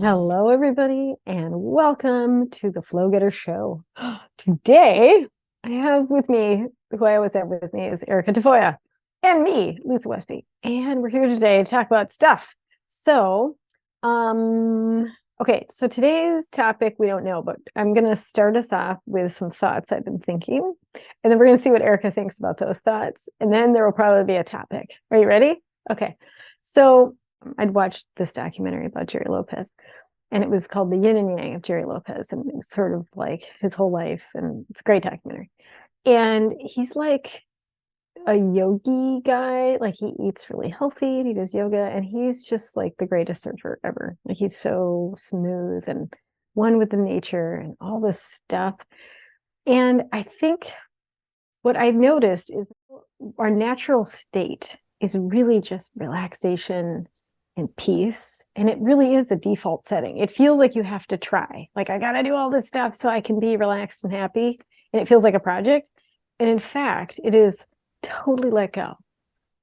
Hello, everybody, and welcome to the Flow Getter Show. Today, I have with me, who I always have with me is Erica Tafoya and me, Lisa Westby. And we're here today to talk about stuff. So, okay, so today's topic, we don't know, but I'm going to start us off with some thoughts I've been thinking. And then we're going to see what Erica thinks about those thoughts. And then there will probably be a topic. Are you ready? Okay. So, I'd watched this documentary about Jerry Lopez, and it was called The Yin and Yang of Jerry Lopez, and it was sort of like his whole life, and it's a great documentary. And he's like a yogi guy, like he eats really healthy and he does yoga, and he's just like the greatest surfer ever. Like he's so smooth and one with the nature and all this stuff. And I think what I noticed is our natural state is really just relaxation and peace. And it really is a default setting. It feels like you have to try. Like, I got to do all this stuff so I can be relaxed and happy. And it feels like a project. And in fact, it is totally let go.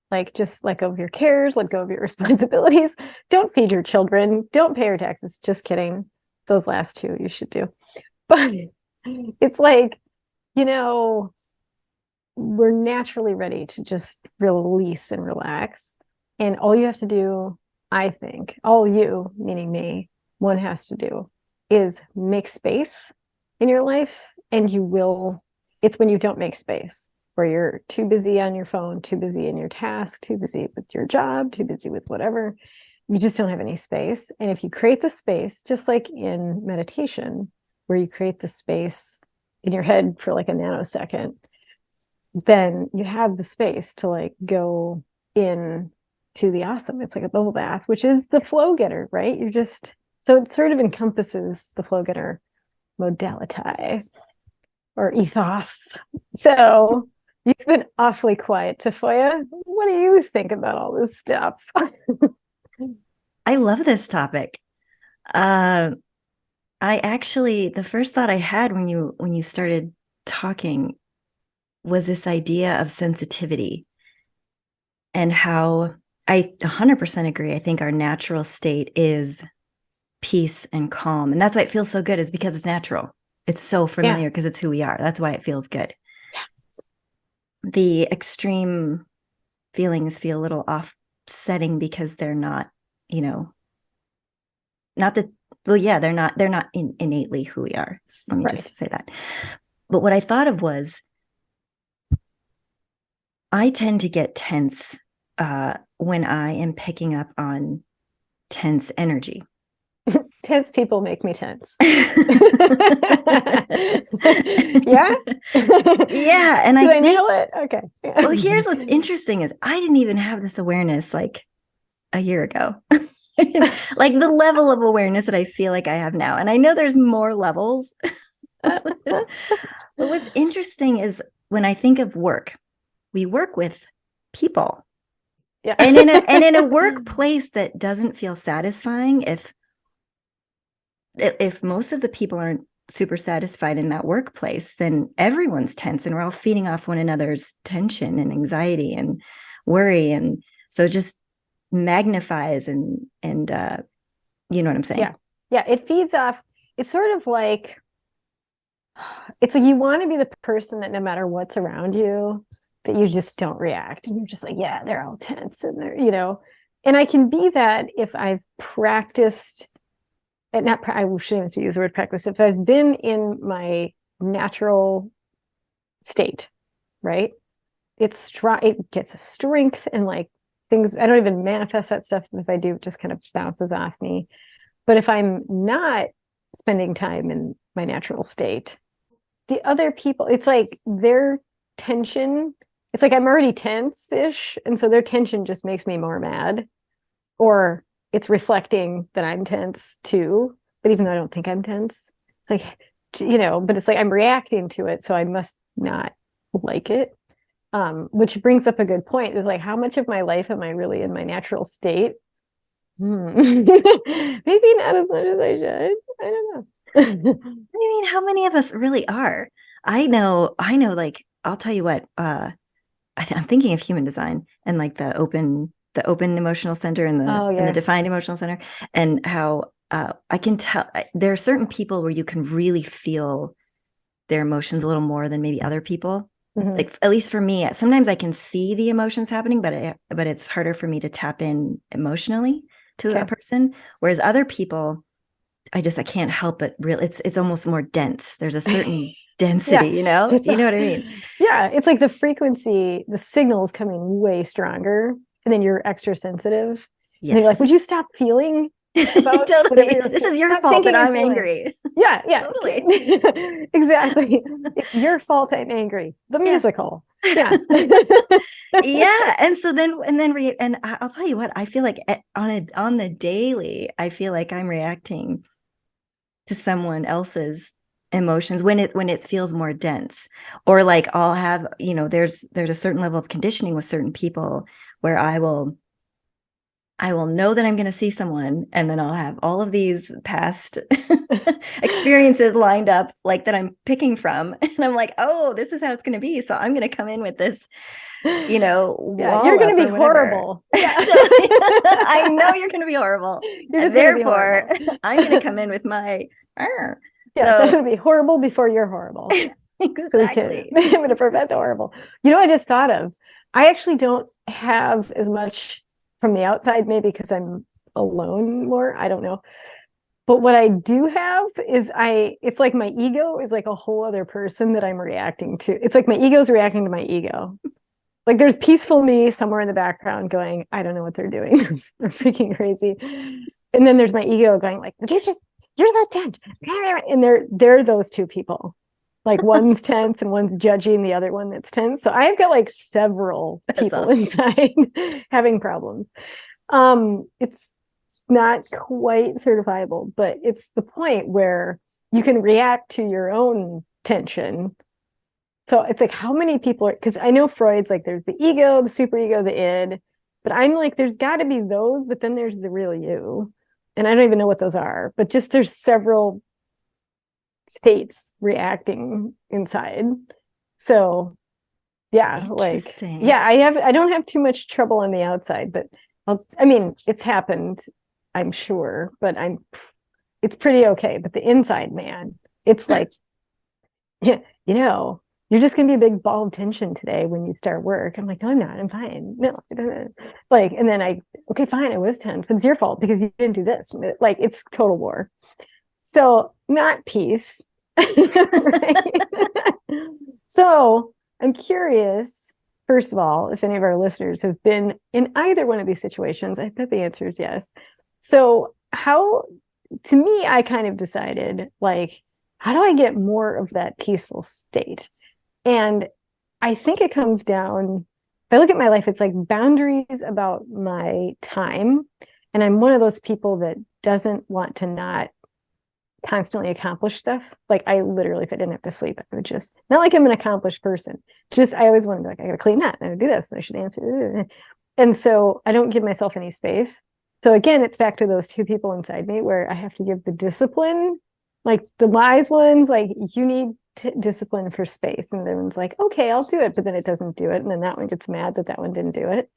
Like, just let go of your cares, let go of your responsibilities. Don't feed your children. Don't pay your taxes. Just kidding. Those last two you should do. But it's like, we're naturally ready to just release and relax. And all you have to do, I think, all you, meaning me, one has to do is make space in your life. And it's when you don't make space, where you're too busy on your phone, too busy in your task, too busy with your job, too busy with whatever. You just don't have any space. And if you create the space, just like in meditation, where you create the space in your head for like a nanosecond, then you have the space to like go in to the awesome. It's like a bubble bath, which is the flow getter, right? So it sort of encompasses the flow getter modality or ethos. So you've been awfully quiet, Tafoya. What do you think about all this stuff? I love this topic. I actually, the first thought I had when you started talking was this idea of sensitivity and how I 100% agree. I think our natural state is peace and calm. And that's why it feels so good, is because it's natural. It's so familiar because it's who we are. That's why it feels good. The extreme feelings feel a little offsetting because they're not, not that, well, yeah, they're not innately who we are. Let me just say that. But what I thought of was, I tend to get tense when I am picking up on tense energy. Tense people make me tense. Yeah. Yeah. And Did I nail it? Okay. Well, here's what's interesting is I didn't even have this awareness like a year ago. Like the level of awareness that I feel like I have now. And I know there's more levels. But what's interesting is when I think of work, we work with people. Yeah. And in a workplace that doesn't feel satisfying, if most of the people aren't super satisfied in that workplace, then everyone's tense and we're all feeding off one another's tension and anxiety and worry. And so it just magnifies and you know what I'm saying? Yeah. Yeah. It feeds off. It's sort of like, it's like you want to be the person that no matter what's around you, that you just don't react. And you're just like, yeah, they're all tense and and I can be that if I've practiced, and I shouldn't even use the word practice, if I've been in my natural state, right? It gets a strength and like things, I don't even manifest that stuff. If I do, it just kind of bounces off me. But if I'm not spending time in my natural state, the other people, it's like their tension, it's like I'm already tense-ish. And so their tension just makes me more mad. Or it's reflecting that I'm tense too. But even though I don't think I'm tense, it's like, but it's like I'm reacting to it. So I must not like it. Which brings up a good point, is like, how much of my life am I really in my natural state? Maybe not as much as I should. I don't know. I mean, how many of us really are? I know, like, I'll tell you what, I'm thinking of human design and like the open emotional center and the defined emotional center, and how I can tell there are certain people where you can really feel their emotions a little more than maybe other people. Like, at least for me, sometimes I can see the emotions happening, but it's harder for me to tap in emotionally to a person. Whereas other people, I can't help it. Really, it's almost more dense. There's a certain density, you know what I mean? Yeah. It's like the frequency, the signal's coming way stronger, and then you're extra sensitive. Yes. And you're like, would you stop feeling about totally. This is your fault that I'm angry. Yeah. Totally. Exactly. It's your fault I'm angry. The musical. Yeah. Yeah. And so then and I'll tell you what, I feel like on the daily, I feel like I'm reacting to someone else's emotions when it feels more dense, or like I'll have, there's a certain level of conditioning with certain people where I will know that I'm going to see someone, and then I'll have all of these past experiences lined up, like that I'm picking from, and I'm like, oh, this is how it's going to be. So I'm going to come in with this, you're going to be horrible. Yeah. I know you're going to be horrible. Therefore, I'm going to come in with my. Yeah, so I'm going to be horrible before you're horrible. Exactly. So I'm going to prevent the horrible. I just thought of, I actually don't have as much from the outside, maybe because I'm alone more. I don't know. But what I do have is it's like my ego is like a whole other person that I'm reacting to. It's like my ego's reacting to my ego. Like there's peaceful me somewhere in the background going, I don't know what they're doing. They're freaking crazy. And then there's my ego going like, you're that tense. And they're those two people. Like one's tense and one's judging the other one that's tense. So I've got like several people inside having problems. It's not quite certifiable, but it's the point where you can react to your own tension. So it's like, how many people are, because I know Freud's like, there's the ego, the superego, the id, but I'm like, there's got to be those, but then there's the real you. And I don't even know what those are, but just there's several states reacting inside. So yeah, I don't have too much trouble on the outside, but it's happened, I'm sure, but it's pretty okay. But the inside, man, it's like, you're just going to be a big ball of tension today when you start work. I'm like, no, I'm not. I'm fine. No, like, and then okay, fine. I was tense, but it's your fault because you didn't do this. Like, it's total war. So not peace. Right? So I'm curious, first of all, if any of our listeners have been in either one of these situations. I bet the answer is yes. So to me, I kind of decided, like, how do I get more of that peaceful state? And I think it comes down, if I look at my life, it's like boundaries about my time. And I'm one of those people that doesn't want to not constantly accomplish stuff. Like I literally, if I didn't have to sleep, I would just, not like I'm an accomplished person, just I always want to be like, I gotta clean that, and I do this, and I should answer. And so I don't give myself any space. So again, it's back to those two people inside me where I have to give the discipline, like the wise ones, like you need discipline for space. And then one's like, okay, I'll do it. But then it doesn't do it. And then that one gets mad that one didn't do it.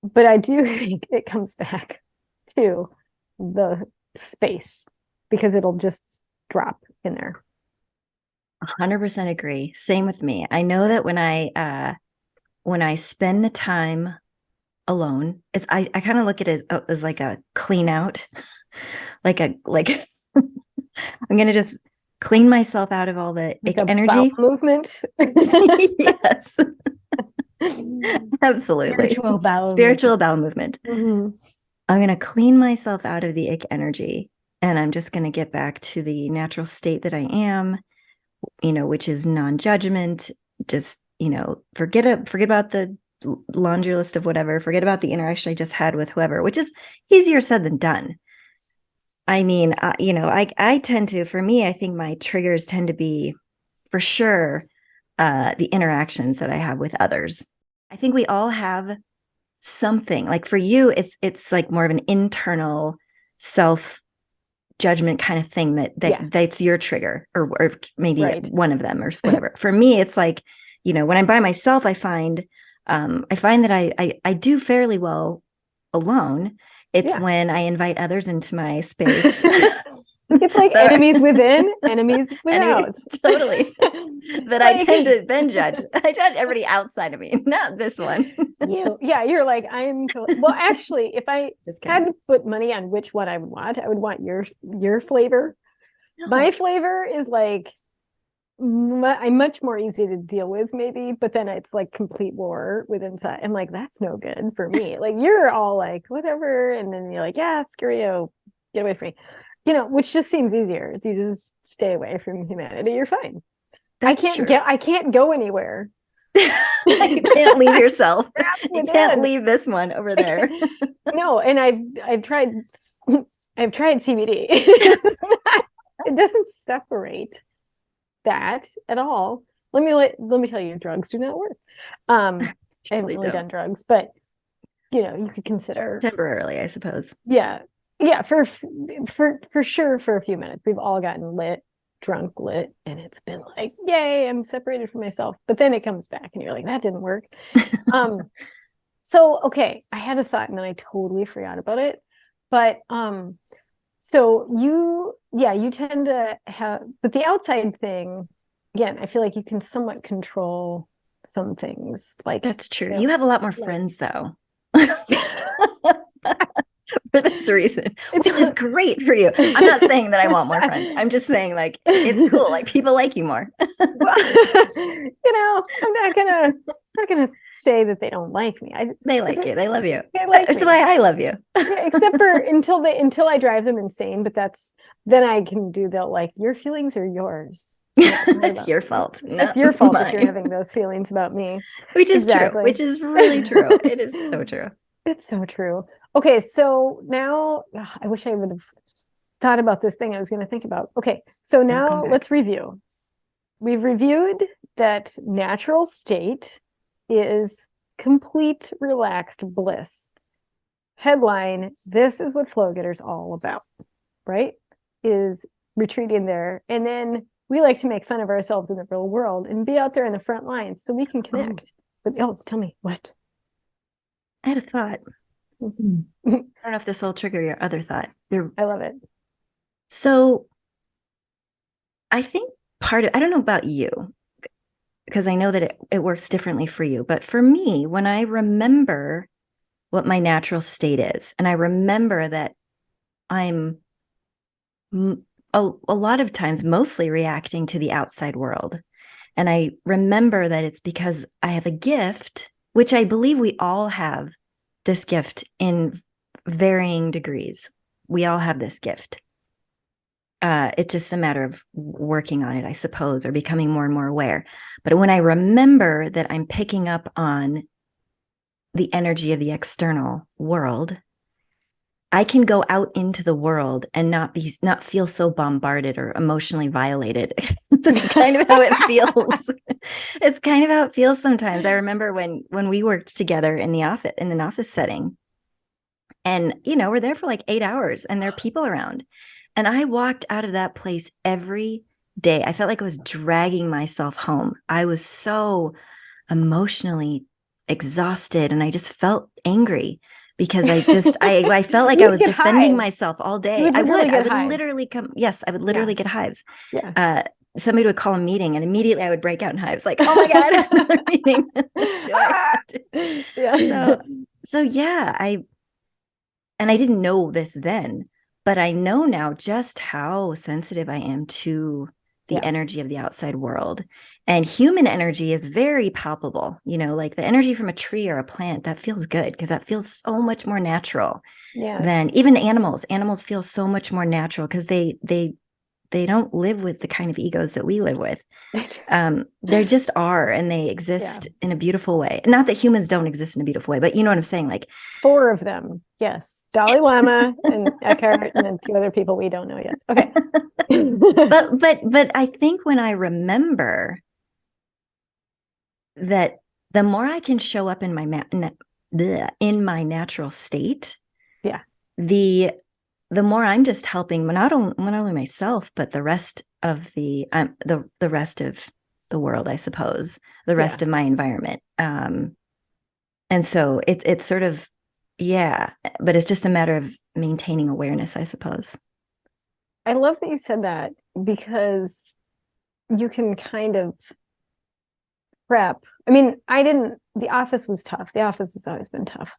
But I do think it comes back to the space because it'll just drop in there. 100% agree. Same with me. I know that when I spend the time alone, I kind of look at it as like a clean out, like I'm going to just clean myself out of all the like energy movement. Yes. Absolutely. Spiritual bowel movement. Mm-hmm. I'm going to clean myself out of the ick energy, and I'm just going to get back to the natural state that I am, which is non-judgment. Just, forget about the laundry list of whatever, forget about the interaction I just had with whoever, which is easier said than done. I mean, I tend to, for me, I think my triggers tend to be, for sure, the interactions that I have with others. I think we all have something. Like for you, it's like more of an internal self judgment kind of thing that's your trigger, or maybe one of them or whatever. For me, it's like, when I'm by myself, I find that I do fairly well alone. It's Yeah. when I invite others into my space. It's like enemies within, enemies without. Totally. That I tend to then judge. I judge everybody outside of me, not this one. You're like, well, actually, if I Just had kidding. to put money on which one I would want your flavor. My flavor is like I'm much more easy to deal with, maybe, but then it's like complete war with inside. I'm like, that's no good for me. Like, you're all like, whatever, and then you're like, yeah, screw you, get away from me. Which just seems easier. If you just stay away from humanity, you're fine. That's true. I can't go anywhere. You can't leave yourself. You can't leave this one over there. No, and I've tried CBD. It doesn't separate that at all. Let me tell you, drugs do not work. I haven't really done drugs, but you could consider temporarily, I suppose. Yeah, for sure for a few minutes. We've all gotten drunk lit, and it's been like, yay, I'm separated from myself. But then it comes back, and you're like, that didn't work. So okay, I had a thought, and then I totally forgot about it. But so you tend to have, but the outside thing, again, I feel like you can somewhat control some things. Like, that's true. You have a lot more friends, though. For this reason, which is great for you. I'm not saying that I want more friends. I'm just saying, like, it's cool. Like, people like you more. Well, I'm not gonna say that they don't like me. They like you. They love you. That's why I love you. Except for until I drive them insane. But then I can do that. Like, your feelings are yours. It's your fault. It's your fault that you're having those feelings about me. Which is true. Which is really true. It is so true. It's so true. Okay, so now I wish I would have thought about this thing I was going to think about. Okay, so now let's review. We've reviewed that natural state is complete relaxed bliss. Headline, this is what Flow Getter's all about, right? Is retreating there. And then we like to make fun of ourselves in the real world and be out there in the front lines so we can connect. Tell me, what? I had a thought. I don't know if this will trigger your other thought. I love it. So I think I don't know about you, because I know that it works differently for you. But for me, when I remember what my natural state is, and I remember that I'm a lot of times mostly reacting to the outside world. And I remember that it's because I have a gift, which I believe we all have this gift in varying degrees. We all have this gift. It's just a matter of working on it, I suppose, or becoming more and more aware. But when I remember that I'm picking up on the energy of the external world, I can go out into the world and not feel so bombarded or emotionally violated. It's kind of how it feels. It's kind of how it feels sometimes. I remember when we worked together in an office setting, and we're there for like 8 hours, and there are people around, and I walked out of that place every day. I felt like I was dragging myself home. I was so emotionally exhausted, and I just felt angry. Because I felt like I was defending myself all day. I would literally get hives. Yeah. Somebody would call a meeting, and immediately I would break out in hives. Like, oh my God, another meeting. Yeah. So yeah, I didn't know this then, but I know now just how sensitive I am to the energy of the outside world. And human energy is very palpable, like the energy from a tree or a plant. That feels good because that feels so much more natural than even animals. Animals feel so much more natural because they don't live with the kind of egos that we live with. They just are, and they exist in a beautiful way. Not that humans don't exist in a beautiful way, but you know what I'm saying? Like 4 of them. Yes. Dalai Lama and Eckhart, and then 2 other people we don't know yet. Okay. but I think when I remember that the more I can show up in my natural state, the more I'm just helping not only myself, but the rest of the rest of the world, I suppose, the rest of my environment. And so it's sort of Yeah, but it's just a matter of maintaining awareness, I suppose. I love that you said that because you can kind of prep. I mean, the office was tough. The office has always been tough.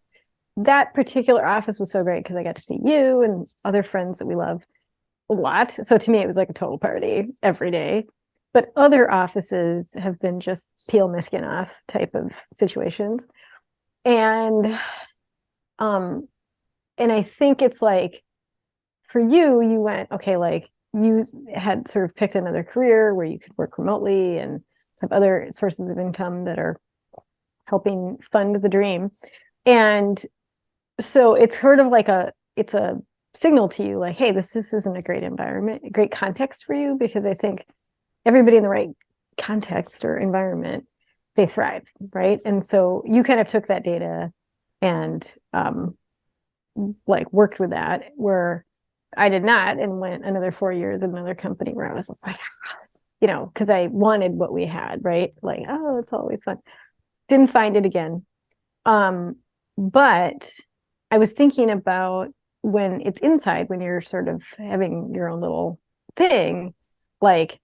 That particular office was so great because I got to see you and other friends that we love a lot. So to me, it was like a total party every day. But other offices have been just peel my skin off type of situations. And um, and I think it's like for you, you went, okay, like you had sort of picked another career where you could work remotely and have other sources of income that are helping fund the dream. And so it's sort of like it's a signal to you like, hey, this isn't a great environment, a great context for you, because I think everybody in the right context or environment, they thrive, right? And so you kind of took that data and like worked with that, where I did not, and went another 4 years in another company where I was like, because I wanted what we had, right? Like, oh, it's always fun. Didn't find it again. But I was thinking about when it's inside, when you're sort of having your own little thing, like,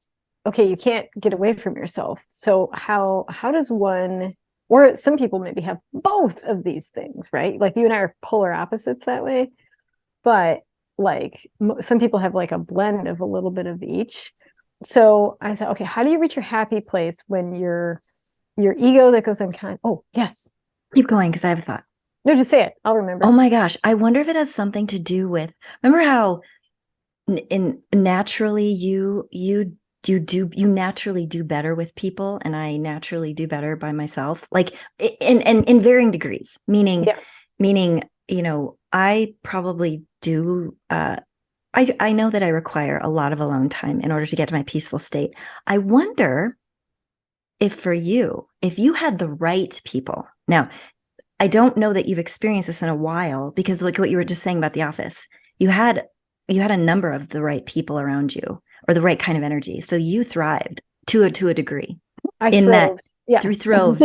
okay, you can't get away from yourself. So how does one, or some people maybe have both of these things, right? Like you and I are polar opposites that way, but like some people have like a blend of a little bit of each. So I thought, okay, how do you reach your happy place when your ego that goes unconscious? Oh, yes. Keep going because I have a thought. No, just say it. I'll remember. Oh my gosh. I wonder if it has something to do with, remember how naturally you naturally do better with people, and I naturally do better by myself, like in varying degrees, meaning, I probably do, I know that I require a lot of alone time in order to get to my peaceful state. I wonder if for you, if you had the right people. Now, I don't know that you've experienced this in a while, because like what you were just saying about the office, you had a number of the right people around you, or the right kind of energy. So you thrived to a degree. I in throve. that Yeah. through throve.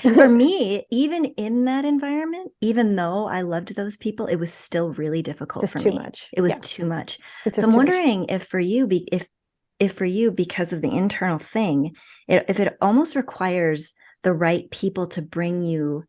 For me, even in that environment, even though I loved those people, it was still really difficult Just for too me. much. It was Yeah. too much. It's So just I'm too much. wondering if for you, if for you, because of the internal thing, if it almost requires the right people to bring you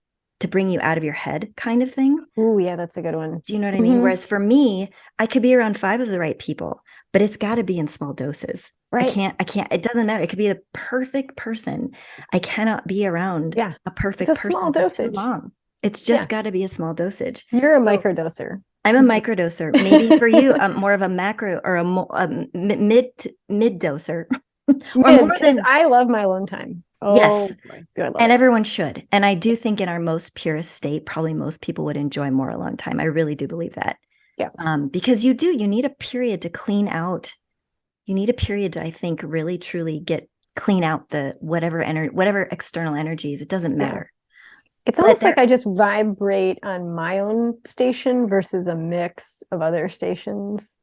out of your head, kind of thing. Oh, yeah, that's a good one. Do you know what I mean? Whereas for me, I could be around 5 of the right people, but it's got to be in small doses. Right. I can't, it doesn't matter. It could be the perfect person. I cannot be around Yeah. a It's perfect a small person for too dosage. long. It's Yeah. just got to be a small dosage. You're a So microdoser. I'm a microdoser. Maybe for you, more of a macro or a mid doser, or Mid, more because than, I love my alone time. yes. Oh my God, I love And it. everyone should. And I do think in our most purest state, probably most people would enjoy more alone time. I really do believe that. Yeah. Because you need a period to clean out. You need a period to, I think, really truly clean out the whatever external energies. It doesn't Yeah. matter. It's But almost like I just vibrate on my own station versus a mix of other stations.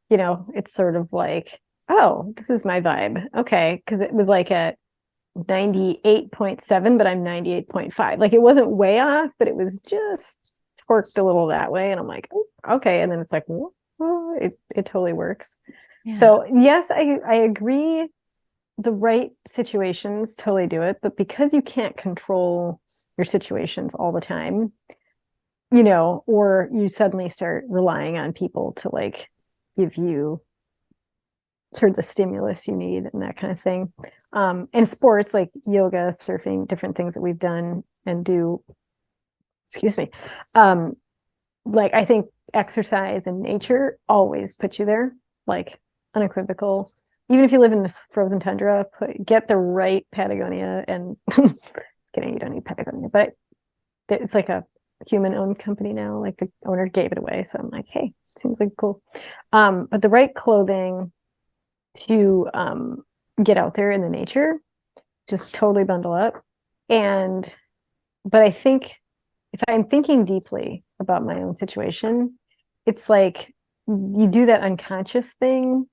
It's sort of like, oh, this is my vibe. Okay. Because it was like at 98.7, but I'm 98.5. Like it wasn't way off, but it was just torqued a little that way. And I'm like, oh, okay. And then it's like, oh, it totally works. yeah. So yes, I agree. The right situations totally do it, but because you can't control your situations all the time, or you suddenly start relying on people to like give you sort of the stimulus you need and that kind of thing. And sports like yoga, surfing, different things that we've done and do, excuse me. Like I think exercise and nature always put you there, like unequivocal. Even if you live in this frozen tundra, get the right Patagonia and kidding, you don't need Patagonia, but it's like a human-owned company now. Like the owner gave it away, so I'm like, hey, seems like cool. But the right clothing to get out there in the nature, just totally bundle up. But I think if I'm thinking deeply about my own situation, it's like you do that unconscious thing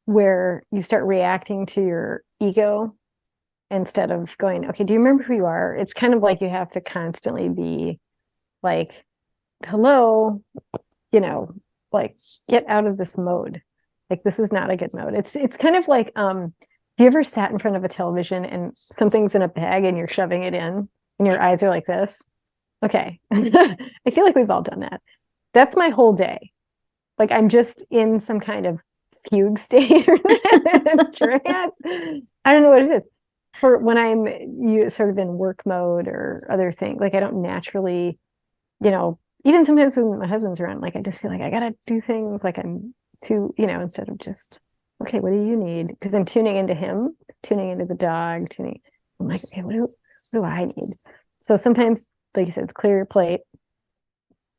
where you start reacting to your ego instead of going, okay, do you remember who you are? It's kind of like you have to constantly be like, hello, you know, like get out of this mode. Like this is not a good mode. It's kind of like have you ever sat in front of a television and something's in a bag and you're shoving it in and your eyes are like this? Okay. I feel like we've all done that. That's my whole day. Like I'm just in some kind of fugue state or trance. I don't know what it is. For when I'm sort of in work mode or other things, like I don't naturally, even sometimes when my husband's around, like I just feel like I gotta do things like I'm too, instead of just, okay, what do you need? Because I'm tuning into him, tuning into the dog, I'm like, okay, what do I need? So sometimes, like you said, it's clear your plate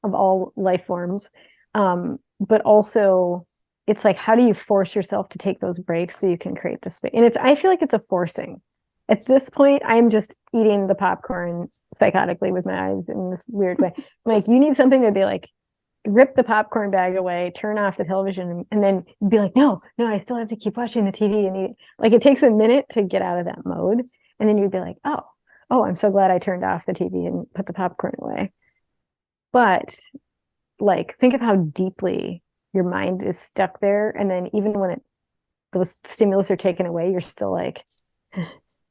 of all life forms. But also it's like, how do you force yourself to take those breaks so you can create the space? And I feel like it's a forcing. At this point, I'm just eating the popcorn psychotically with my eyes in this weird way. Like, you need something to be like, rip the popcorn bag away, turn off the television, and then be like, no, I still have to keep watching the TV. And eat. Like, it takes a minute to get out of that mode. And then you'd be like, oh, I'm so glad I turned off the TV and put the popcorn away. But like, think of how deeply your mind is stuck there. And then even when those stimulus are taken away, you're still like,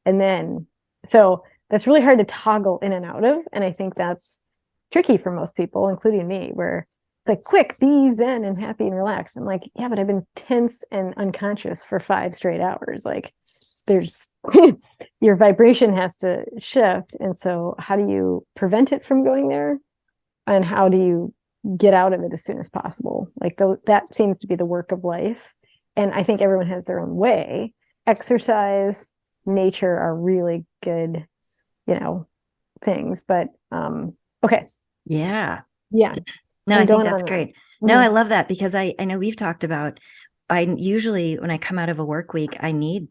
and then, so that's really hard to toggle in and out of. And I think that's tricky for most people, including me, where it's like, quick, be zen and happy and relaxed. I'm like, yeah, but I've been tense and unconscious for 5 straight hours. Like, there's your vibration has to shift. And so how do you prevent it from going there? And how do you get out of it as soon as possible? Like, that seems to be the work of life. And I think everyone has their own way. Exercise, nature are really good, things. But okay. Yeah. No, I think that's great. No, I love that, because I know we've talked about, I usually, when I come out of a work week, I need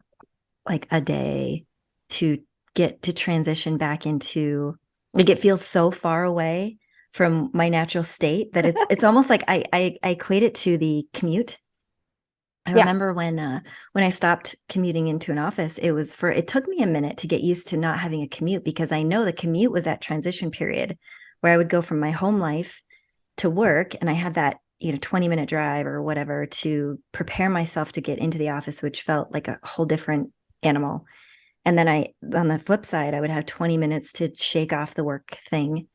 like a day to get to transition back into, like, it feels so far away from my natural state that it's almost like I equate it to the commute. I remember when I stopped commuting into an office, it took me a minute to get used to not having a commute, because I know the commute was that transition period where I would go from my home life to work, and I had that 20-minute drive or whatever to prepare myself to get into the office, which felt like a whole different animal. And then on the flip side, I would have 20 minutes to shake off the work thing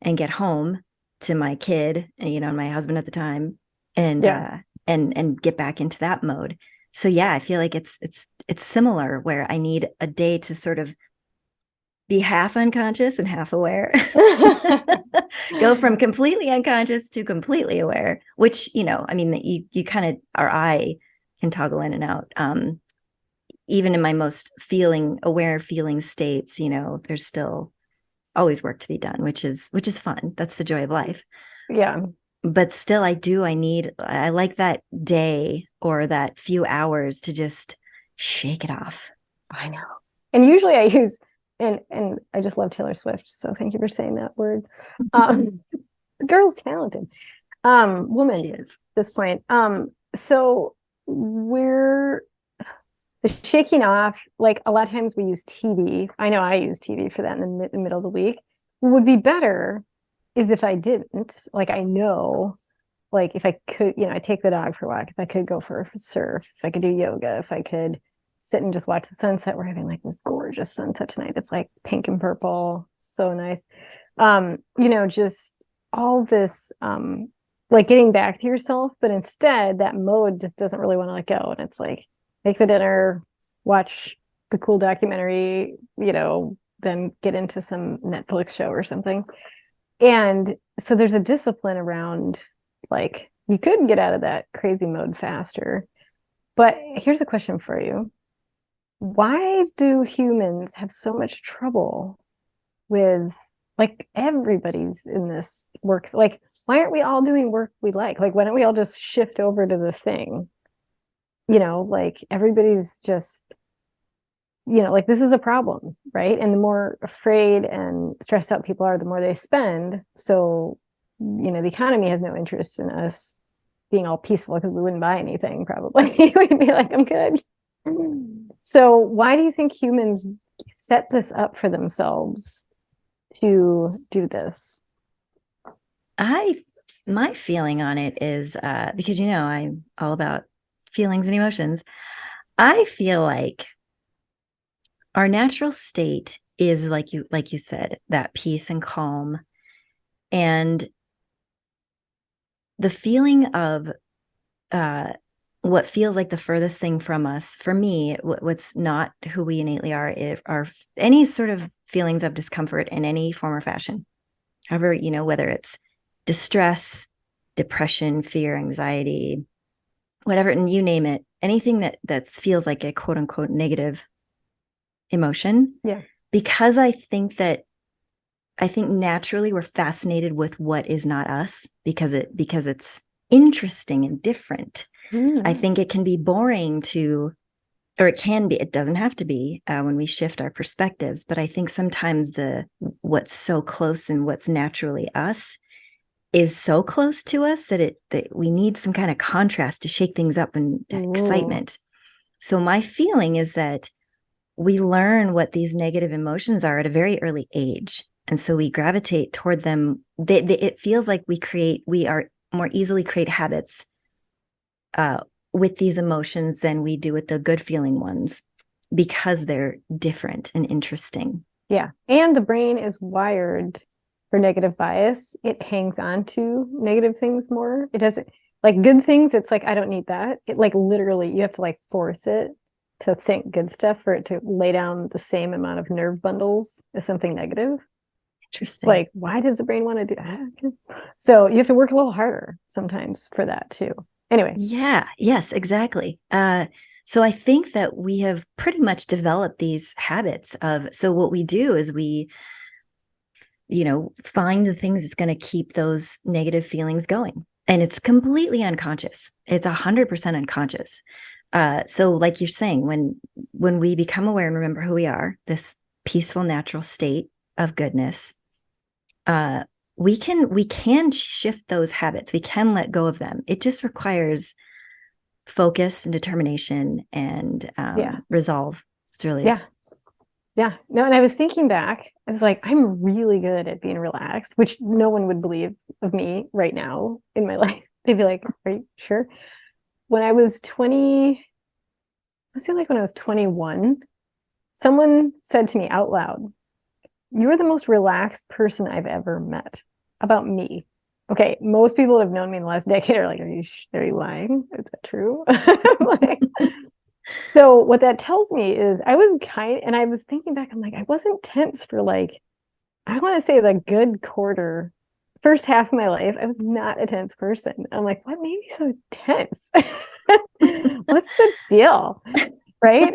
and get home to my kid, and my husband at the time, and get back into that mode. So yeah, I feel like it's similar, where I need a day to sort of be half unconscious and half aware. Go from completely unconscious to completely aware, which, you kind of, our eye can toggle in and out. Even in my most aware feeling states, there's still always work to be done, which is fun. That's the joy of life. Yeah. But still, I like that day or that few hours to just shake it off. I know. And usually I use, and I just love Taylor Swift, so thank you for saying that word. The girl's talented. Woman, she is. At this point. So we're the shaking off, like a lot of times we use TV. I know I use TV for that in the middle of the week. What would be better is if I didn't. Like, I know, like, if I could, I take the dog for a walk, if I could go for a surf, if I could do yoga, if I could sit and just watch the sunset. We're having like this gorgeous sunset tonight. It's like pink and purple. So nice. Just all this, like getting back to yourself, but instead that mode just doesn't really want to let go. And it's like, make the dinner, watch the cool documentary, then get into some Netflix show or something. And so there's a discipline around, like, you could get out of that crazy mode faster. But here's a question for you. Why do humans have so much trouble with, like, everybody's in this work? Like, why aren't we all doing work we like? Like, why don't we all just shift over to the thing? Like, everybody's just, like, this is a problem, right? And the more afraid and stressed out people are, the more they spend. So, the economy has no interest in us being all peaceful, because we wouldn't buy anything, probably. We'd be like, I'm good. So why do you think humans set this up for themselves to do this? My feeling on it is because I'm all about feelings and emotions. I feel like our natural state is like you said, that peace and calm, and the feeling of uh what feels like the furthest thing from us, for me, what's not who we innately are, are any sort of feelings of discomfort in any form or fashion. However, whether it's distress, depression, fear, anxiety, whatever, and you name it, anything that feels like a quote unquote negative emotion. Yeah. Because I think naturally we're fascinated with what is not us because it's interesting and different. I think it can be boring or it can be, it doesn't have to be when we shift our perspectives. But I think sometimes what's so close and what's naturally us is so close to us that we need some kind of contrast to shake things up and excitement. So my feeling is that we learn what these negative emotions are at a very early age. And so we gravitate toward them. It feels like we are more easily create habits with these emotions than we do with the good feeling ones because they're different and interesting. Yeah. And the brain is wired for negative bias. It hangs on to negative things more. It doesn't like good things. It's like, I don't need that. It like literally, you have to like force it to think good stuff for it to lay down the same amount of nerve bundles as something negative. Interesting. It's like, why does the brain want to do that? So you have to work a little harder sometimes for that too. Anyway. Yeah. Yes, exactly. So I think that we have pretty much developed these habits so what we do is we, find the things that's going to keep those negative feelings going. And it's completely unconscious. It's 100% unconscious. So like you're saying, when we become aware and remember who we are, this peaceful, natural state of goodness, we can shift those habits. We can let go of them. It just requires focus and determination and resolve. It's really yeah. No, and I was thinking back, I was like, I'm really good at being relaxed, which no one would believe of me right now in my life. They'd be like, are you sure? When I was 20, I feel like when I was 21, someone said to me out loud, you're the most relaxed person I've ever met, about me. Okay, most people that have known me in the last decade are like, are you lying? Is that true? Like, so what that tells me is I was thinking back, I'm like, I wasn't tense for like, I want to say the good first half of my life, I was not a tense person. I'm like, what made me so tense? What's the deal? Right.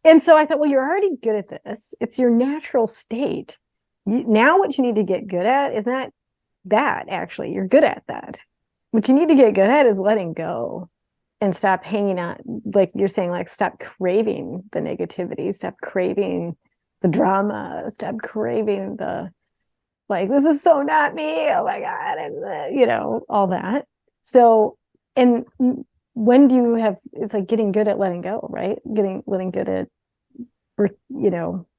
And so I thought, well, you're already good at this. It's your natural state. Now what you need to get good at is not that, actually. You're good at that. What you need to get good at is letting go and stop hanging on, like you're saying, like stop craving the negativity, stop craving the drama, stop craving the like, this is so not me, oh my God, and all that. So, and when do you have, it's like getting good at letting go, right? Letting good at,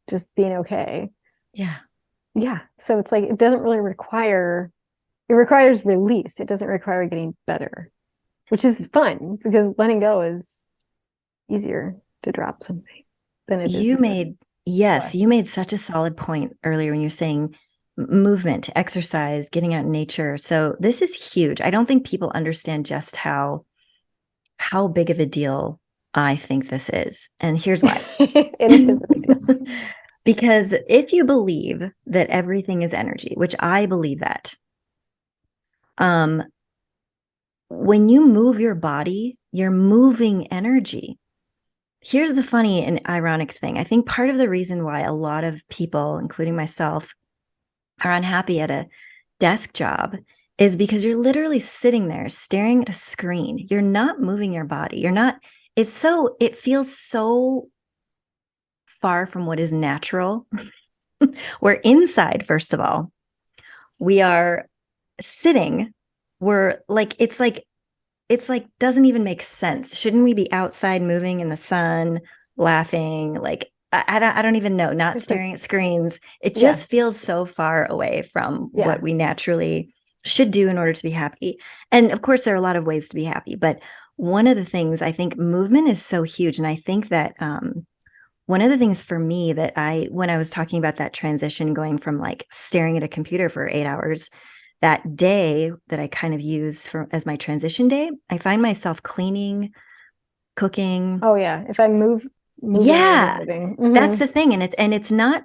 just being okay. Yeah. So it's like, it doesn't really it requires release. It doesn't require getting better, which is fun because letting go is easier to drop something than it is. You made such a solid point earlier when you're saying movement, exercise, getting out in nature. So this is huge. I don't think people understand just how big of a deal I think this is. And here's why. It is a big deal. Because if you believe that everything is energy, which I believe that, when you move your body, you're moving energy. Here's the funny and ironic thing. I think part of the reason why a lot of people, including myself, are unhappy at a desk job is because you're literally sitting there staring at a screen. You're not moving your body. It feels so far from what is natural. We're inside, first of all. We are sitting. It's like doesn't even make sense. Shouldn't we be outside moving in the sun, laughing? Like I don't even know, not staring at screens. It just feels so far away from what we naturally should do in order to be happy. And of course, there are a lot of ways to be happy, but one of the things, I think movement is so huge. And I think that one of the things for me that when I was talking about that transition going from like staring at a computer for 8 hours, that day that I kind of use as my transition day, I find myself cleaning, cooking. Oh yeah. If I moving, Yeah, moving. that's the thing. And it's not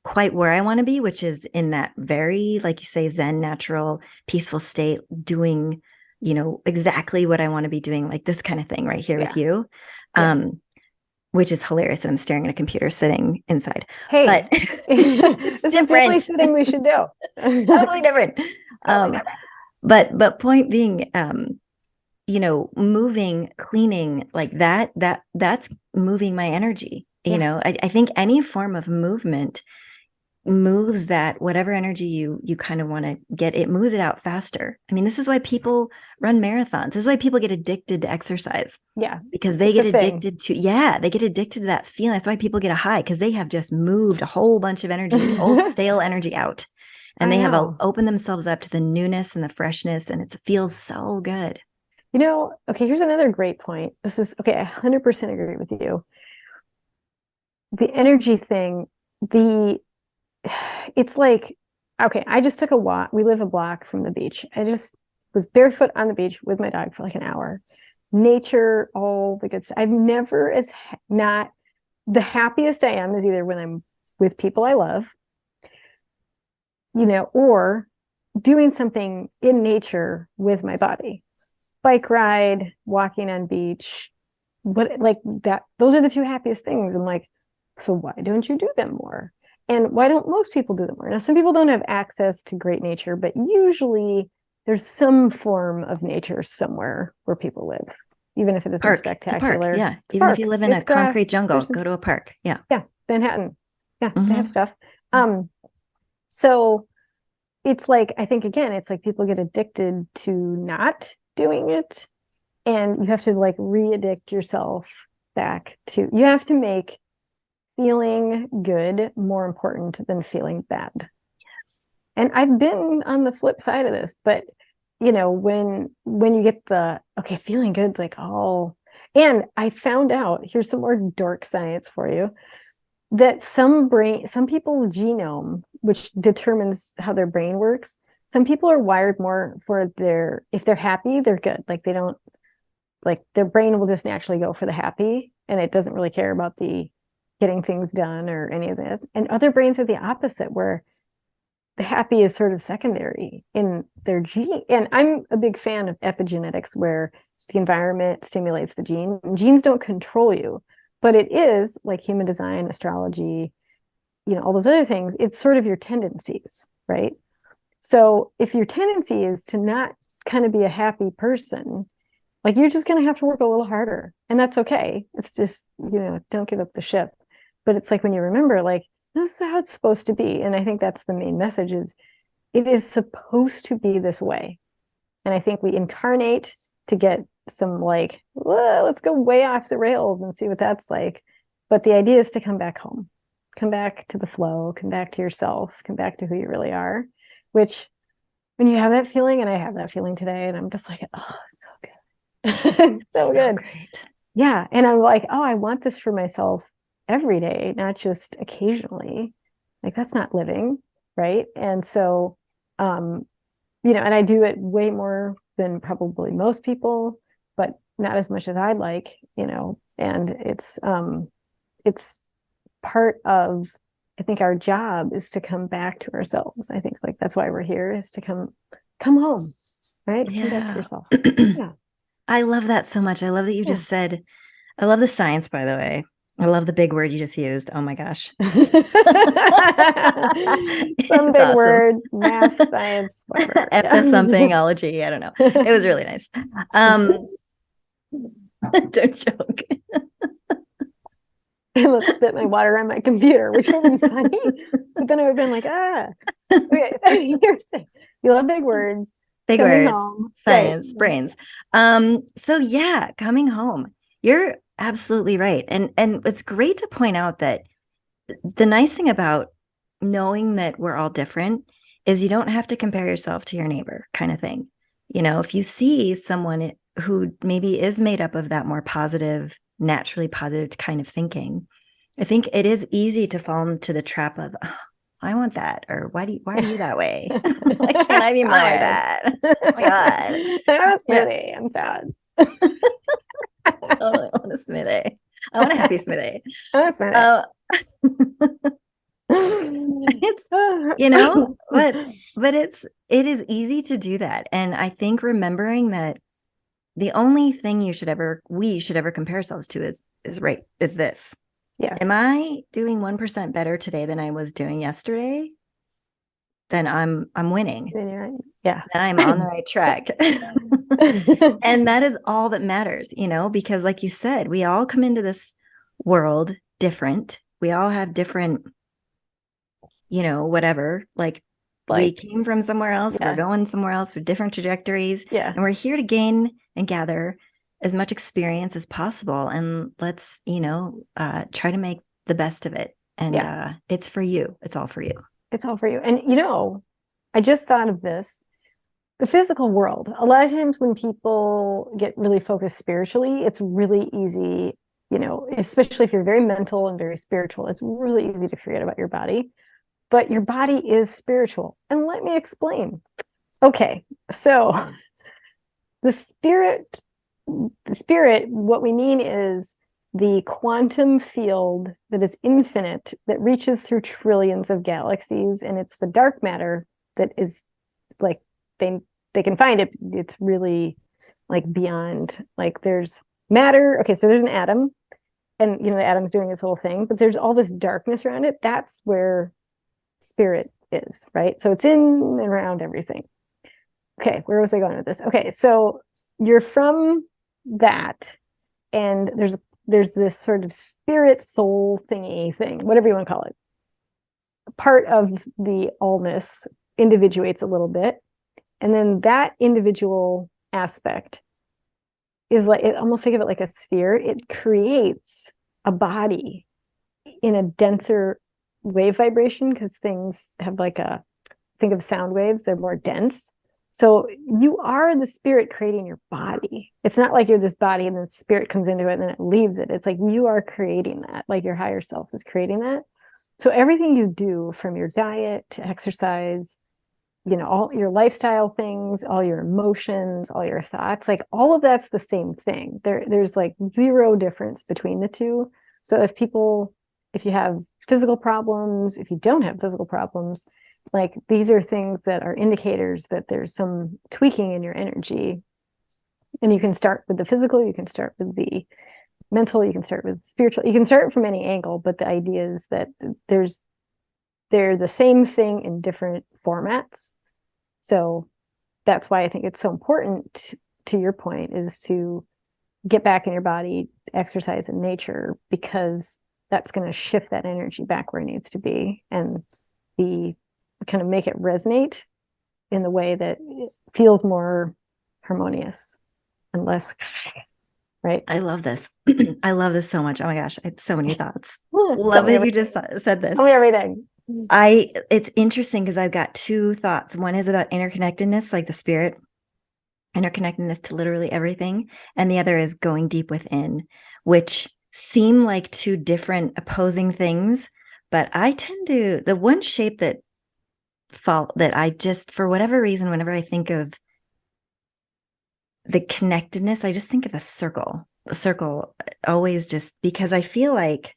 quite where I want to be, which is in that very, like you say, Zen, natural, peaceful state, doing, exactly what I want to be doing, like this kind of thing right here with you. Which is hilarious that I'm staring at a computer sitting inside. Hey, but it's this different. Is the only sitting we should do. Totally different. But point being, moving, cleaning, like that's moving my energy. I think any form of movement moves that whatever energy you kind of want to get, it moves it out faster. I mean, this is why people run marathons. This is why people get addicted to exercise. Yeah. Because they get addicted to that feeling. That's why people get a high, because they have just moved a whole bunch of energy, old stale energy out. And they have opened themselves up to the newness and the freshness, and it feels so good. Okay, here's another great point. This is, okay, I 100% agree with you. The energy thing, it's like, okay, I just took a walk. We live a block from the beach. I just was barefoot on the beach with my dog for like an hour. Nature, all the good stuff. I've never not the happiest I am is either when I'm with people I love, or doing something in nature with my body. Bike ride, walking on beach, like that. Those are the two happiest things. I'm like, so why don't you do them more? And why don't most people do them more? Now, some people don't have access to great nature, but usually there's some form of nature somewhere where people live, even if it isn't spectacular. Yeah. Even if you live in a concrete jungle, go to a park. Yeah. Yeah. Manhattan. Yeah. They have stuff. So it's like, I think, again, it's like people get addicted to not doing it. And you have to like re-addict yourself back to, you have to make feeling good more important than feeling bad. Yes. And I've been on the flip side of this, but when you get feeling good, like, oh, and I found out, here's some more dork science for you, that some people's genome, which determines how their brain works, some people are wired more for if they're happy, they're good. Like they don't, like their brain will just naturally go for the happy, and it doesn't really care about the getting things done or any of that. And other brains are the opposite, where the happy is sort of secondary in their gene. And I'm a big fan of epigenetics, where the environment stimulates the gene. Genes don't control you, but it is like human design, astrology, all those other things. It's sort of your tendencies, right? So if your tendency is to not kind of be a happy person, like you're just going to have to work a little harder, and that's okay. It's just, don't give up the ship. But it's like when you remember, like, this is how it's supposed to be. And I think that's the main message, is it is supposed to be this way. And I think we incarnate to get some like, let's go way off the rails and see what that's like. But the idea is to come back home, come back to the flow, come back to yourself, come back to who you really are, which when you have that feeling, and I have that feeling today, and I'm just like, oh, it's so good. so good. Great. Yeah. And I'm like, oh, I want this for myself every day, not just occasionally. Like that's not living, right? And so and I do it way more than probably most people, but not as much as I'd like, and it's part of, I think, our job is to come back to ourselves. I think like that's why we're here, is to come home, right? Yeah. Come back to yourself. Yeah. I love that so much. I love that you just said, I love the science, by the way. I love the big word you just used. Oh my gosh. Some big word, math, science, whatever. Somethingology. I don't know. It was really nice. Don't joke. I must spit my water on my computer, which would be funny. But then I would have been like, Okay. You love big words. Big words, home. Science, right. Brains. So yeah, coming home. You're absolutely right. And it's great to point out that the nice thing about knowing that we're all different is you don't have to compare yourself to your neighbor, kind of thing. You know, if you see someone who maybe is made up of that more positive, naturally positive kind of thinking, I think it is easy to fall into the trap of, oh, I want that, or why are you that way? Why can't I be more like that? Oh my God. I want a smoothie. I'm sad. I totally want a smoothie. I want a happy smoothie. I want a smoothie. It's, you know, but it is easy to do that. And I think remembering that the only thing we should ever compare ourselves to is this. Yes. Am I doing 1% better today than I was doing yesterday? Then I'm winning. Yeah. Then I'm on the right track. And that is all that matters, you know, because like you said, we all come into this world different. We all have different, you know, whatever, like we came from somewhere else, we're going somewhere else with different trajectories. Yeah. And we're here to gain and gather as much experience as possible. And let's, you know, try to make the best of it. And it's for you. It's all for you. It's all for you. And, you know, I just thought of this. The physical world, a lot of times when people get really focused spiritually, it's really easy, you know, especially if you're very mental and very spiritual, it's really easy to forget about your body. But your body is spiritual. And let me explain. Okay, so the spirit, what we mean is the quantum field that is infinite, that reaches through trillions of galaxies. And it's the dark matter that is like, they can find it. It's really like beyond, like there's matter. Okay, so there's an atom, and you know the atom's doing its little thing, but there's all this darkness around it. That's where spirit is, right? So it's in and around everything. Okay, where was I going with this? Okay, so you're from that, and there's this sort of spirit soul thingy thing, whatever you want to call it. Part of the allness individuates a little bit. And then that individual aspect is like, almost think of it like a sphere. It creates a body in a denser wave vibration, because things have like think of sound waves, they're more dense. So you are the spirit creating your body. It's not like you're this body and the spirit comes into it and then it leaves it. It's like you are creating that, like your higher self is creating that. So everything you do, from your diet to exercise, you know, all your lifestyle things, all your emotions, all your thoughts, like all of that's the same thing. There's like zero difference between the two. So if you have physical problems, if you don't have physical problems, like these are things that are indicators that there's some tweaking in your energy. And you can start with the physical, you can start with the mental, you can start with spiritual, you can start from any angle, but the idea is that they're the same thing in different formats. So that's why I think it's so important, to your point, is to get back in your body, exercise in nature, because that's going to shift that energy back where it needs to be, and kind of make it resonate in the way that it feels more harmonious and less, right? I love this. I love this so much. Oh my gosh, I had so many thoughts. Love that you just said this. Tell me everything. It's interesting because I've got two thoughts. One is about interconnectedness, like the spirit, interconnectedness to literally everything. And the other is going deep within, which seem like two different opposing things. But I tend to, the one shape that I just, for whatever reason, whenever I think of the connectedness, I just think of a circle. The circle always, just because I feel like,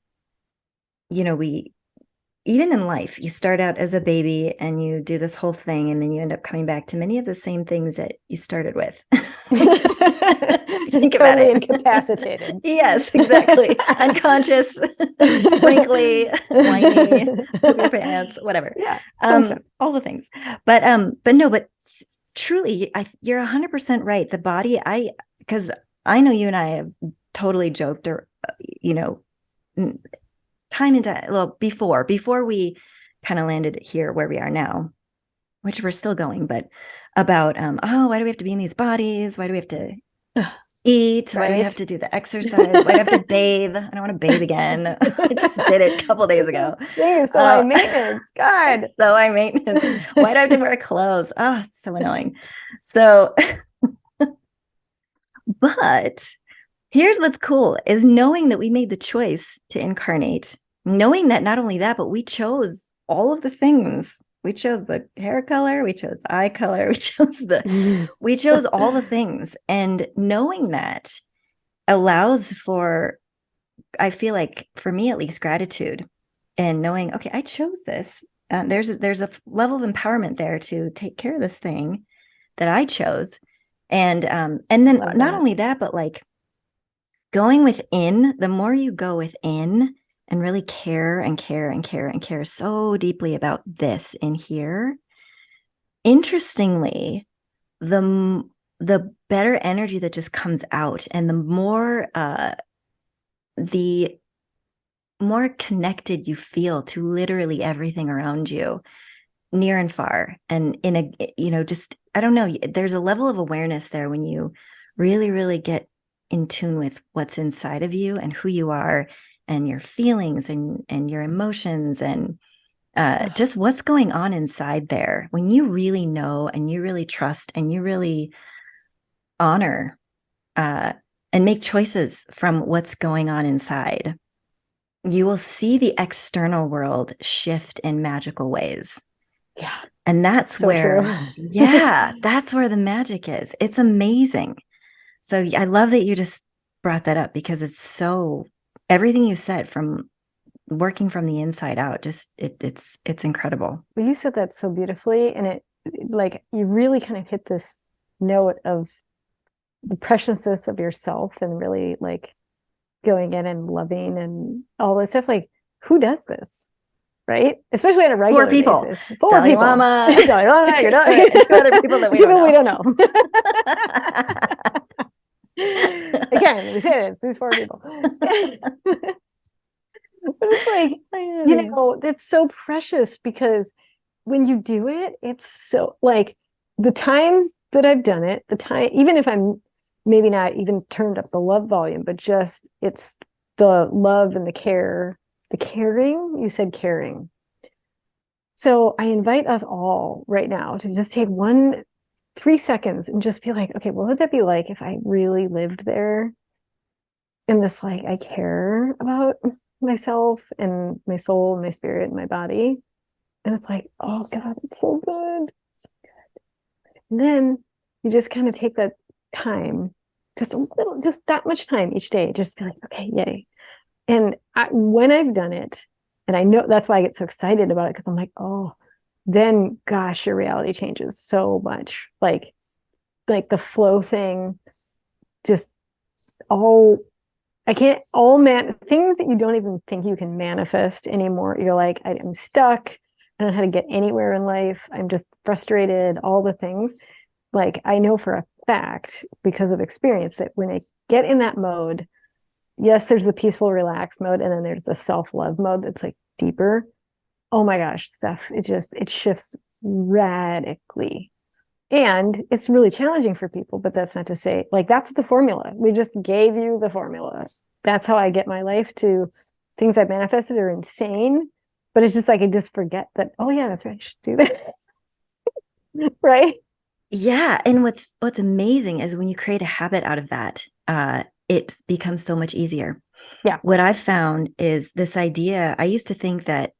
you know, even in life, you start out as a baby and you do this whole thing, and then you end up coming back to many of the same things that you started with. Just think about it. Incapacitated. Yes, exactly. Unconscious, wrinkly, whiny, poop your pants, whatever. Yeah. All the things. But truly, you're 100% right. The body, because I know you and I have totally joked, or, you know, time into, well, before we kind of landed here where we are now, which we're still going, but about why do we have to be in these bodies? Why do we have to eat? Why do we have to do the exercise? Why do I have to bathe? I don't want to bathe again. I just did it a couple days ago. Thing is so high maintenance. God. So high maintenance. Why do I have to wear clothes? Oh, it's so annoying. So, but here's what's cool is knowing that we made the choice to incarnate, knowing that not only that, but we chose all of the things. We chose the hair color, we chose eye color, we chose all the things. And knowing that allows for, I feel like for me at least, gratitude and knowing, okay, I chose this. There's a level of empowerment there to take care of this thing that I chose. And then not only that, but like going within, the more you go within and really care and care and care and care so deeply about this in here, interestingly, the better energy that just comes out, and the more connected you feel to literally everything around you, near and far. And in a, just, I don't know, there's a level of awareness there when you really, really get in tune with what's inside of you and who you are and your feelings and your emotions and just what's going on inside there. When you really know and you really trust and you really honor and make choices from what's going on inside, you will see the external world shift in magical ways. Yeah. And that's so where, yeah, that's where the magic is. It's amazing. So I love that you just brought that up, because it's so, everything you said from working from the inside out, just it's incredible. Well, you said that so beautifully, and it, like, you really kind of hit this note of the preciousness of yourself and really like going in and loving and all this stuff. Like, who does this? Right? Especially on a regular basis. Dalai people. Lama. Dalai Lama. You're not. Two other people that we don't know. Again, we say it, these 4 people. But it's like, you know, it's so precious, because when you do it, it's so, like, the times that I've done it, even if I'm maybe not even turned up the love volume, but just it's the love and the care, the caring. You said caring. So I invite us all right now to just take 3 seconds and just be like, okay, what would that be like if I really lived there in this, like, I care about myself and my soul and my spirit and my body. And it's like, oh God, it's so good. So good. And then you just kind of take that time, just a little, just that much time each day, just be like, okay, yay. And when I've done it, and I know that's why I get so excited about it, because I'm like, oh, then gosh, your reality changes so much. Like the flow thing, just all things that you don't even think you can manifest anymore. You're like, I'm stuck. I don't know how to get anywhere in life. I'm just frustrated, all the things. Like, I know for a fact, because of experience, that when I get in that mode, yes, there's the peaceful, relaxed mode, and then there's the self-love mode that's like deeper. Oh my gosh, stuff. It shifts radically. And it's really challenging for people, but that's not to say, like, that's the formula. We just gave you the formula. That's how I get my life to things I've manifested are insane. But it's just like, I just forget that, oh yeah, that's right, I should do that. Right? Yeah. And what's amazing is when you create a habit out of that, it becomes so much easier. Yeah. What I've found is this idea, I used to think that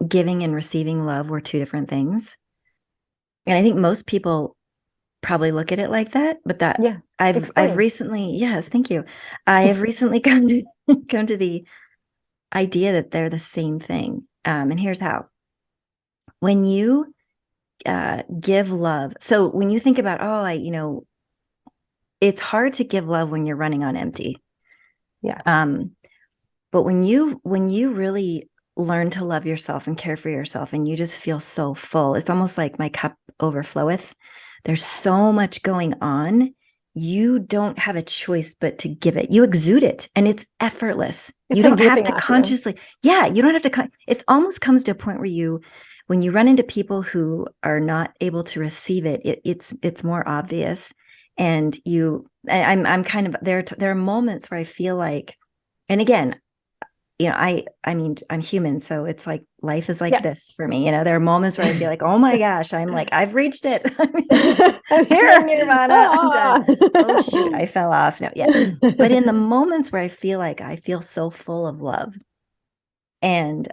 giving and receiving love were two different things. And I think most people probably look at it like that, but that I've recently, yes, thank you. I have recently come to the idea that they're the same thing. And here's how. When you give love, so when you think about, it's hard to give love when you're running on empty. Yeah. But when you really learn to love yourself and care for yourself, and you just feel so full, it's almost like my cup overfloweth. There's so much going on. You don't have a choice but to give it. You exude it, and it's effortless. You don't have to consciously. Yeah, you don't have to. It almost comes to a point where when you run into people who are not able to receive it, it's more obvious. And I'm kind of there. There are moments where I feel like, and again, I mean, I'm human, so it's like life is like this for me. There are moments where I feel like, oh my gosh, I'm like, I've reached it. I'm here. I'm nirvana. I'm done. Oh shoot, I fell off. No, yeah. But in the moments where I feel like I feel so full of love, and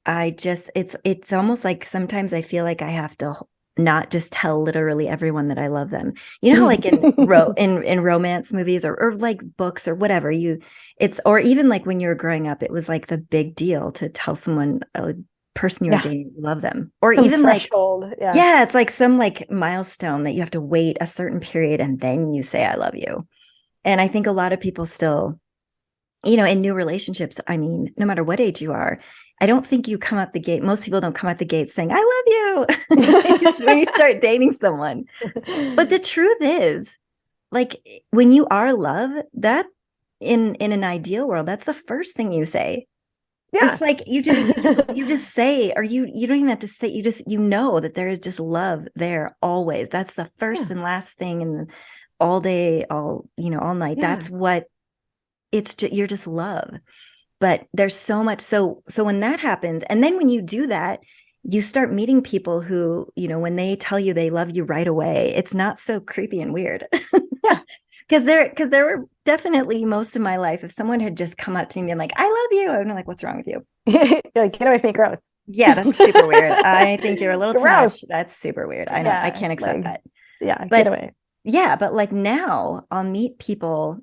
it's almost like sometimes I feel like I have to not just tell literally everyone that I love them. How like in romance movies or like books or whatever, or even like when you were growing up, it was like the big deal to tell someone, a person you were dating, you love them. Or some even threshold. like, yeah, it's like some like milestone that you have to wait a certain period and then you say, I love you. And I think a lot of people still, in new relationships, I mean, no matter what age you are, I don't think you come out the gate. Most people don't come out the gate saying, I love you when you start dating someone. But the truth is, like, when you are loved, that in an ideal world, that's the first thing you say. Yeah. It's like you just say, or you don't even have to say, you know that there is just love there always. That's the first and last thing in the all day, all night. That's what you're just love. But there's so much. So when that happens, and then when you do that, you start meeting people who, when they tell you they love you right away, it's not so creepy and weird. Yeah. Because there were definitely most of my life, if someone had just come up to me and like, I love you, I'm like, what's wrong with you? You're like, get away from me, gross. Yeah, that's super weird. I think you're a little too much. That's super weird. I know. I can't accept that. Yeah, but get away. Yeah, but like now I'll meet people,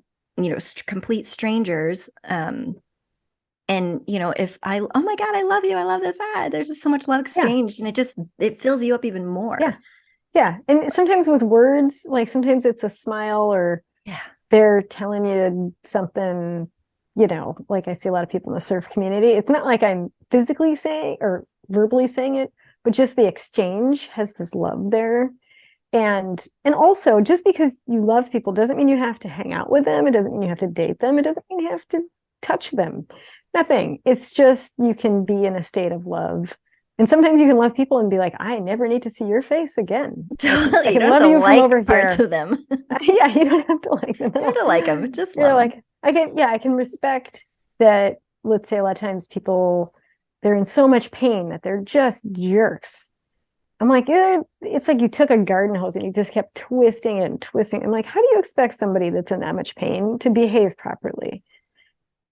complete strangers. And if oh my God, I love you, I love this. There's just so much love exchanged, and it fills you up even more. Yeah. And sometimes with words, like sometimes it's a smile, or they're telling you something, like I see a lot of people in the surf community. It's not like I'm physically saying or verbally saying it, but just the exchange has this love there. And also, just because you love people doesn't mean you have to hang out with them. It doesn't mean you have to date them. It doesn't mean you have to touch them. Nothing. It's just you can be in a state of love. And sometimes you can love people and be like, I never need to see your face again. Totally. I can love you from over parts here. of them. Yeah, you don't have to like them. You don't have to like them. Just You're love like, I can respect that. Let's say a lot of times people, they're in so much pain that they're just jerks. I'm like, it's like you took a garden hose and you just kept twisting it and twisting. I'm like, how do you expect somebody that's in that much pain to behave properly?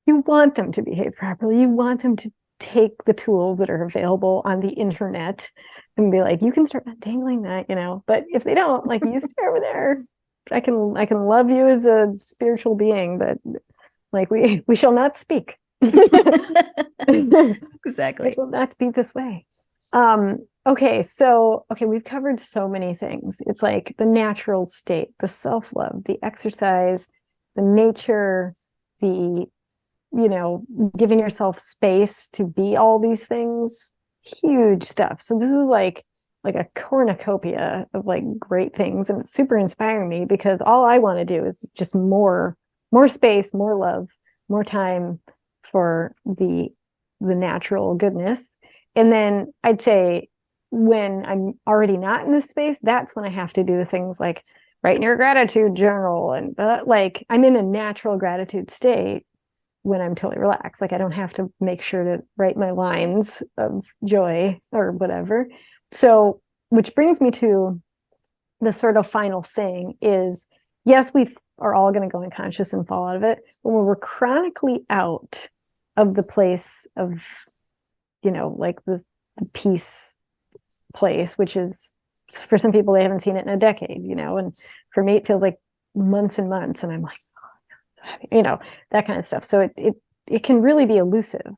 You want them to behave properly. You want them to take the tools that are available on the internet and be like, you can start untangling that, But if they don't, like, you stay over there. I can love you as a spiritual being, but like we shall not speak. Exactly. It will not be this way. Okay, we've covered so many things. It's like the natural state, the self-love, the exercise, the nature, the giving yourself space to be all these things. Huge stuff. So this is like a cornucopia of like great things, and it's super inspiring me because all I want to do is just more space, more love, more time for the natural goodness. And then I'd say when I'm already not in this space, that's when I have to do the things like write in your gratitude journal, and like I'm in a natural gratitude state when I'm totally relaxed. Like I don't have to make sure to write my lines of joy or whatever. So, which brings me to the sort of final thing is, yes, we are all going to go unconscious and fall out of it. But when we're chronically out of the place of, like the peace place, which is for some people, they haven't seen it in a decade, and for me, it feels like months and months. And I'm like, that kind of stuff. So it can really be elusive.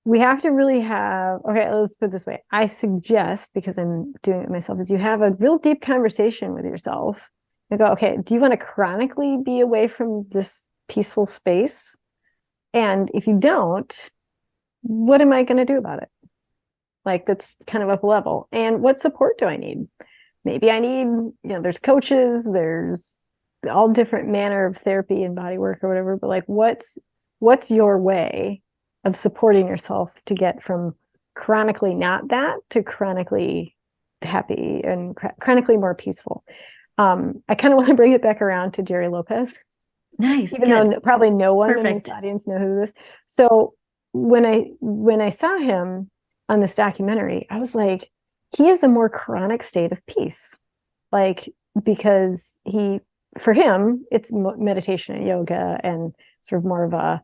We have to really have, okay, let's put it this way. I suggest, because I'm doing it myself, is you have a real deep conversation with yourself and go, okay, do you want to chronically be away from this peaceful space? And if you don't, what am I going to do about it? Like, that's kind of up a level. And what support do I need? Maybe I need, there's coaches, there's all different manner of therapy and body work or whatever, but like, what's your way of supporting yourself to get from chronically not that to chronically happy and chronically more peaceful? I kind of want to bring it back around to Jerry Lopez, Nice. even Good. though probably no one in Perfect. this audience know who this is. So when I saw him on this documentary, I was like, he is a more chronic state of peace. Like, because for him, it's meditation and yoga and sort of more of a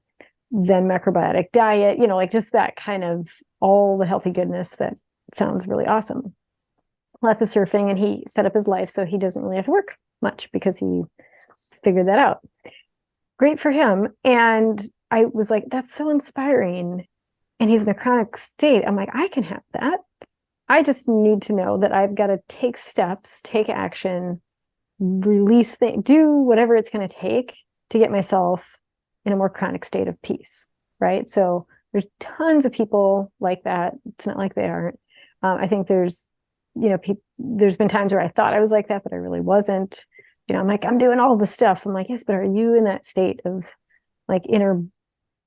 Zen macrobiotic diet, like just that kind of all the healthy goodness that sounds really awesome. Lots of surfing, and he set up his life so he doesn't really have to work much because he figured that out. Great for him. And I was like, that's so inspiring. And he's in a chronic state. I'm like, I can have that. I just need to know that I've got to take steps, take action, release things, do whatever it's going to take to get myself in a more chronic state of peace. Right. So there's tons of people like that. It's not like they aren't. I think there's been times where I thought I was like that, but I really wasn't. I'm like, I'm doing all the stuff. I'm like, yes, but are you in that state of like inner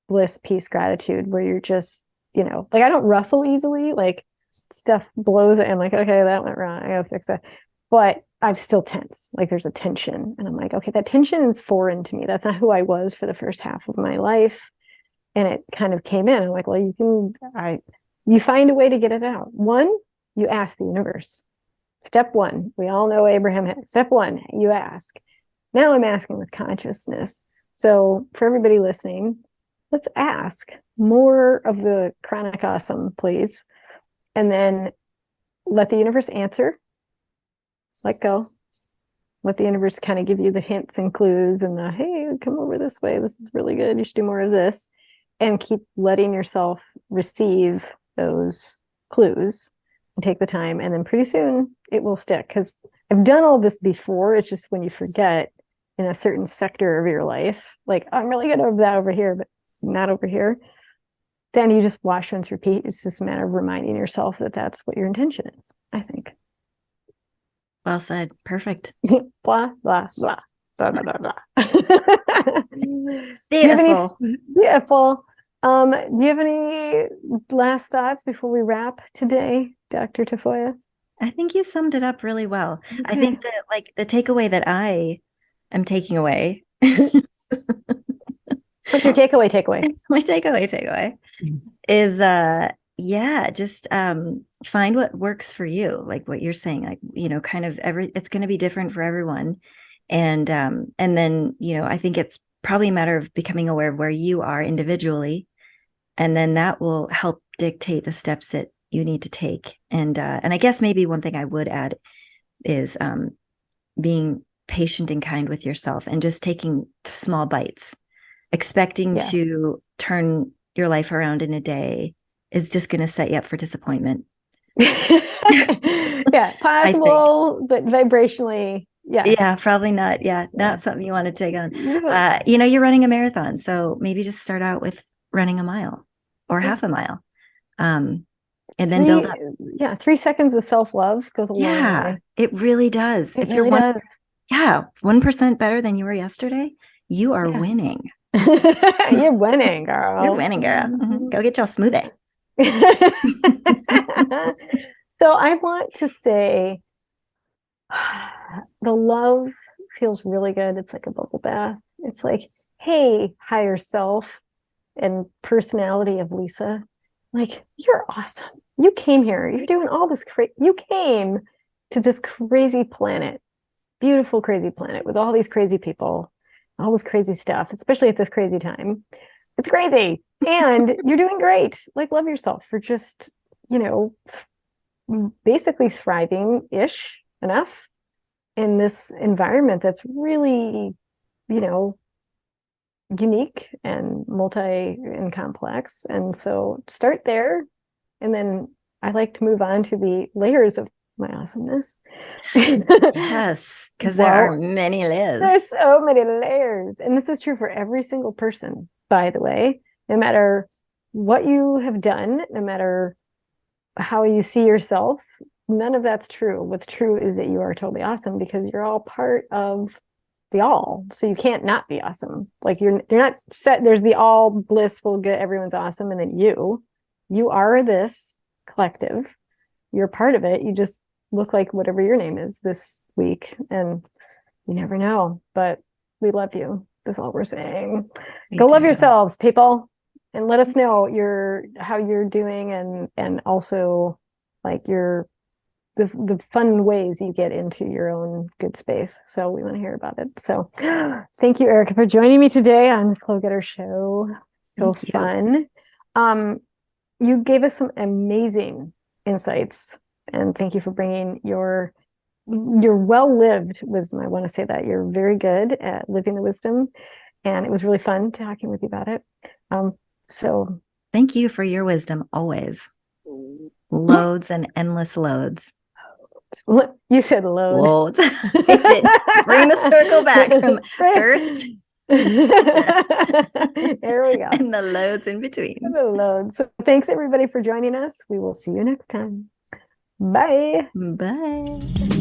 bliss, peace, gratitude, where you're just, like I don't ruffle easily, like stuff blows and I'm like, okay, that went wrong, I gotta fix that. But I'm still tense. Like there's a tension. And I'm like, okay, that tension is foreign to me. That's not who I was for the first half of my life. And it kind of came in. I'm like, well, you find a way to get it out. One, you ask the universe. Step one, we all know Abraham had. Step one, you ask. Now I'm asking with consciousness. So for everybody listening, let's ask more of the chronic awesome, please. And then let the universe answer. Let go. Let the universe kind of give you the hints and clues and the, hey, come over this way. This is really good. You should do more of this. And keep letting yourself receive those clues and take the time. And then pretty soon it will stick, because I've done all this before. It's just when you forget in a certain sector of your life, like, I'm really good over that over here, but not over here. Then you just wash, rinse, repeat. It's just a matter of reminding yourself that that's what your intention is, I think. Well said. Perfect. blah, blah, blah, blah, blah, blah, blah. Beautiful. Beautiful. Do you have any last thoughts before we wrap today, Dr. Tafoya? I think you summed it up really well. Okay. I think that like the takeaway that I am taking away. What's your takeaway? My takeaway is just find what works for you, like what you're saying, like kind of it's going to be different for everyone, and then I think it's probably a matter of becoming aware of where you are individually, and then that will help dictate the steps that you need to take. And I guess maybe one thing I would add is being patient and kind with yourself, and just taking small bites. Expecting to turn your life around in a day is just going to set you up for disappointment. Yeah, possible, but vibrationally, yeah, probably not. Not something you want to take on. You're running a marathon, so maybe just start out with running a mile or half a mile, and then build up. 3 seconds of self-love goes a long way. It really does. If you're 1% better than you were yesterday, you are winning. You're winning, girl. You're winning, girl. Mm-hmm. Go get your smoothie. So I want to say the love feels really good. It's like a bubble bath. It's like, hey, higher self and personality of Lisa, like, you're awesome. You came here. You're doing all this you came to this crazy planet, beautiful, crazy planet with all these crazy people, all this crazy stuff, especially at this crazy time. It's crazy. And you're doing great. Like, love yourself for just, basically thriving-ish enough in this environment that's really, unique and and complex. And so start there. And then I like to move on to the layers of my awesomeness. Yes, because there are many layers. There's so many layers. And this is true for every single person, by the way. No matter what you have done, no matter how you see yourself, none of that's true. What's true is that you are totally awesome, because you're all part of the all. So you can't not be awesome. Like you're not set. There's the all blissful, good, everyone's awesome. And then you are this collective. You're part of it. You just look like whatever your name is this week. And you never know, but we love you. That's all we're saying. Go love yourselves, people, and let us know how you're doing, and also like the fun ways you get into your own good space. So we want to hear about it. So thank you, Erica, for joining me today on the Flow Getter Show. So fun. You gave us some amazing insights, and thank you for bringing your well-lived wisdom. I want to say that you're very good at living the wisdom, and it was really fun talking with you about it. So thank you for your wisdom always. Loads and endless loads. You said load. Loads. I did. Bring the circle back from earth there we go. And the loads in between. And the loads. So thanks everybody for joining us. We will see you next time. Bye. Bye.